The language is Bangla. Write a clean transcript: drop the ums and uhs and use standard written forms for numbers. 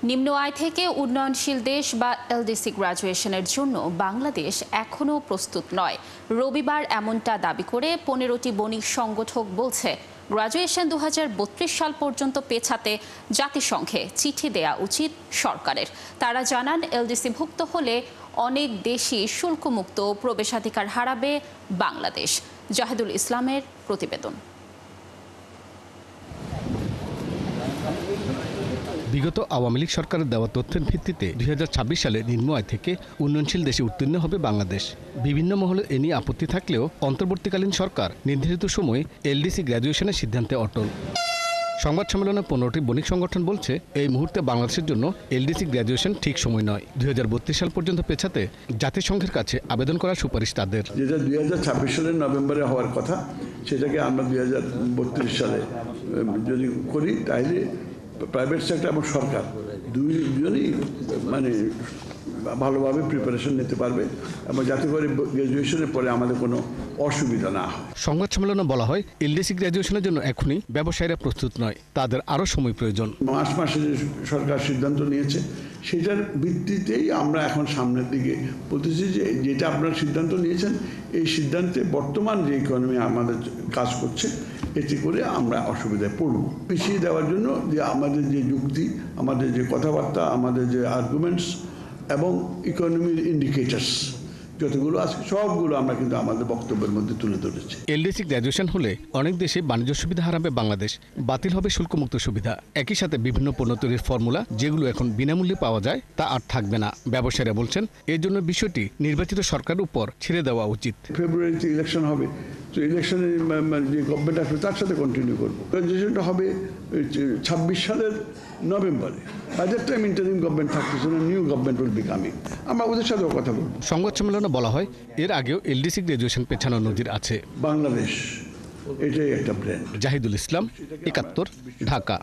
নিম্ন আয় থেকে উন্নয়নশীল দেশ বা এলডিসি গ্রাজুয়েশনের জন্য বাংলাদেশ এখনও প্রস্তুত নয়। রবিবার এমনটা দাবি করে 15টি বণিক সংগঠক বলছে, গ্রাজুয়েশন 2032 সাল পর্যন্ত পেছাতে জাতিসংঘে চিঠি দেয়া উচিত সরকারের। তারা জানান, এলডিসিভুক্ত হলে অনেক দেশই শুল্কমুক্ত প্রবেশাধিকার হারাবে বাংলাদেশ। জাহিদুল ইসলামের প্রতিবেদন। বিগত আওয়ামী লীগ সরকারের দেওয়া তথ্যের ভিত্তিতে 2026 সালে নিম্ন আয় থেকে উন্নয়নশীল দেশে উত্তীর্ণ হবে বাংলাদেশ। বিভিন্ন মহলে এ নিয়ে আপত্তি থাকলেও অন্তর্বর্তীকালীন সরকার নির্ধারিত সময়ে এলডিসি গ্র্যাজুয়েশনের সিদ্ধান্তে অটল। সংবাদ সম্মেলনে 15টি বণিক সংগঠন বলছে, এই মুহূর্তে বাংলাদেশের জন্য এলডিসি গ্র্যাজুয়েশন ঠিক সময় নয়। 2032 সাল পর্যন্ত পেছাতে জাতিসংঘের কাছে আবেদন করার সুপারিশ তাদের। যেটা 2026 সালের নভেম্বরে হওয়ার কথা, সেটাকে আমরা 2032 সালে যদি করি, তাহলে প্রাইভেট সেক্টর এবং সরকার দুইজনই ভালোভাবে প্রিপারেশন নিতে পারবে এবং যাতে করে গ্র্যাজুয়েশনের পরে আমাদের কোনো অসুবিধা না হয়। সংবাদ সম্মেলনে বলা হয়, এলডিসি গ্র্যাজুয়েশনের জন্য এখনই ব্যবসায়ীরা প্রস্তুত নয়, তাদের আরও সময় প্রয়োজন। মাসে সরকার সিদ্ধান্ত নিয়েছে, সেটার ভিত্তিতেই আমরা এখন সামনের দিকে বলতেছি যে যেটা আপনারা সিদ্ধান্ত নিয়েছেন, এই সিদ্ধান্তে বর্তমান যে ইকোনমি আমাদের কাজ করছে, এতে করে আমরা অসুবিধায় পড়ব। পিছিয়ে দেওয়ার জন্য যে আমাদের যে যুক্তি, আমাদের যে কথাবার্তা, আমাদের যে আর্গুমেন্টস এবং ইকোনমির ইন্ডিকেটার্স যতগুলো আছে, সবগুলো আমরা কিন্তু আমাদের বক্তব্যের মধ্যে তুলে ধরেছি। এলডিসি গ্র্যাজুয়েশন হলে অনেক দেশে বাণিজ্য সুবিধা হারাবে বাংলাদেশ, বাতিল হবে শুল্কমুক্ত সুবিধা। একই সাথে বিভিন্ন পণ্য তৈরির ফর্মুলা, যেগুলো এখন বিনামূল্যে পাওয়া যায়, তা আর থাকবে না। ব্যবসায়ীরা বলছেন, এর জন্য বিষয়টি নির্বাচিত সরকারের উপর ছেড়ে দেওয়া উচিত। ফেব্রুয়ারিতে ইলেকশন হবে, তো ইলেকশনে যে গভর্নমেন্ট আসবে তার সাথে কন্টিনিউ করবো। গ্র্যাজুয়েশনটা হবে 26 সালের নভেম্বরে। By that time interim government থাকতেছে না, new government will be coming. আমরা ওদের সাথেও কথা বলবো। সংবাদ সম্মেলনে বলা হয়, এর আগেও এলডিসি গ্র্যাজুয়েশন পেছানোর নজির আছে। বাংলাদেশ এটাই একটা ব্র্যান্ড। জাহিদুল ইসলাম, 71, ঢাকা।